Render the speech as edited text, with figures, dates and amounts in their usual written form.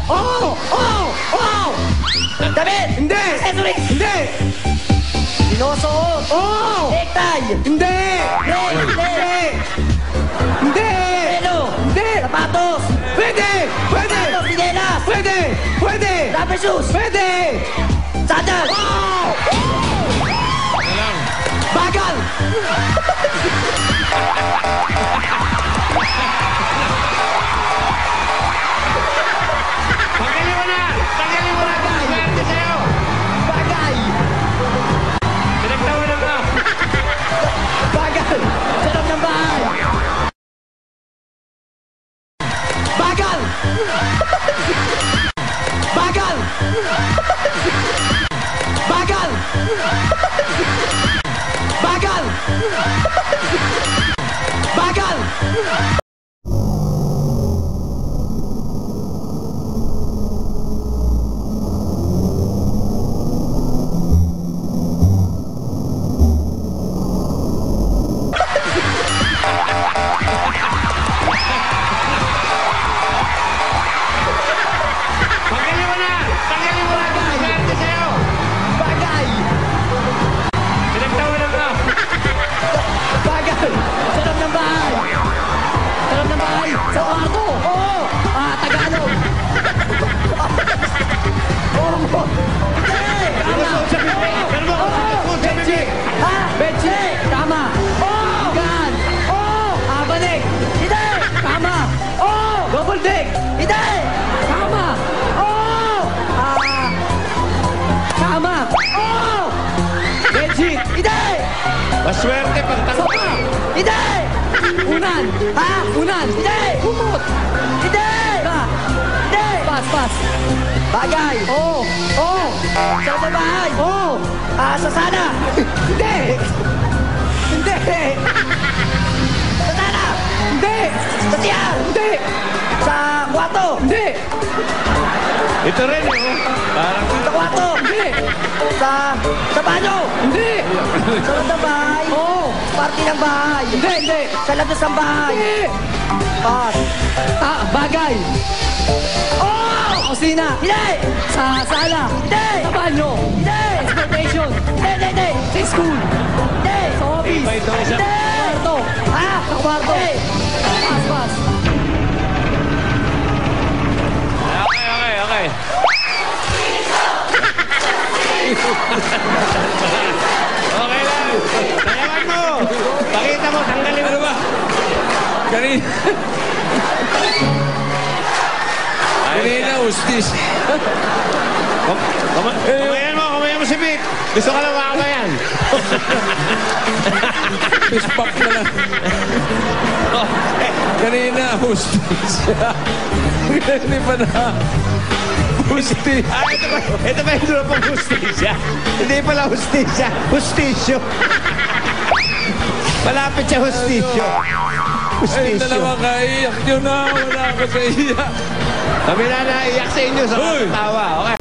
Oo! Oo! Oo! Damit! Hindi! Accessories! Hindi! Sinusuot! Oo! Necktie! Hindi! Leg! Leg! Hindi! Pelo! Hindi! Sapatos! Pwede! Pwede! Sapatos! Sinelas! Pwede! Pwede! Rubber shoes! Pwede! Sandal! Oo! Bagal! Tanggalin mo na! Tanggalin mo na! Swerte sa'yo! Bagay! Pinagtawanan mo! Bagal! Sa loob ng bahay! Bagal! Bagal! Bagal! Bagal! Bagal! Tanggalin mo na! Tanggalin mo na! Swerte sa'yo! Bagay! Pinagtawanan mo! Bagal! Sa loob ng bahay! Sa loob ng bahay! Sa kwarto! Oo! Tagalog! Oo! Hindi! Tama! Sa bibig! Pero mo! Sa bibig! Ha? Benji! Tama! Oo! Gan! Oo! Abanik! Hindi! Tama! Oo! Double deck! Hindi! Tama! Oo! Tama! Oo! Benji! Hindi! Maswerte pag Sopa! Hindi! Unan! Ha? Unan! Hindi! Kumot! Hindi! Ba? Hindi! Pas, pas! Bagay! Oo! Oo! Sa loob ng bahay! Oo! Sa sana! Hindi! Hindi! Sa sana! Hindi! Sa tiyan! Hindi! Sa kwarto! Hindi! Ito rin, oh. Parang Sa kwarto! Hindi! Sa banyo! Hindi! Sa loob ng bahay! Oo! Party ng bahay! Hindi! Hindi! Sa labas ng bahay! Hindi! Pas! Bagay! Oh! Kusina! Hindi! Sa sala! Hindi! Sa banyo! Hindi! Transportation! Hindi! Hindi! Sa school! Hindi! Sa office! Iba ito, isa. Hindi! Kwarto! Ha? Sa kwarto! Hindi! Pas, pas! Okay, okay, okay. Okay lang. Sayawan mo. Pakita mo, tanggalin mo. Ano ba? Kanina. Kanina, ustis. Kumayan mo si Vic. Gusto ka lang makakayan. Pispak na lang. Kanina, ustis. Hindi pa na. Ustis. Ito ba yung dulo pang hustisya? Hindi pala hustisya. Hustisyo. Malapit siya hustisyo. Ay, Hustisyo. dalawa kaiyak nyo na. Wala ako sa iya. Kami na naiyak sa inyo sa Hoy! tawa. Okay.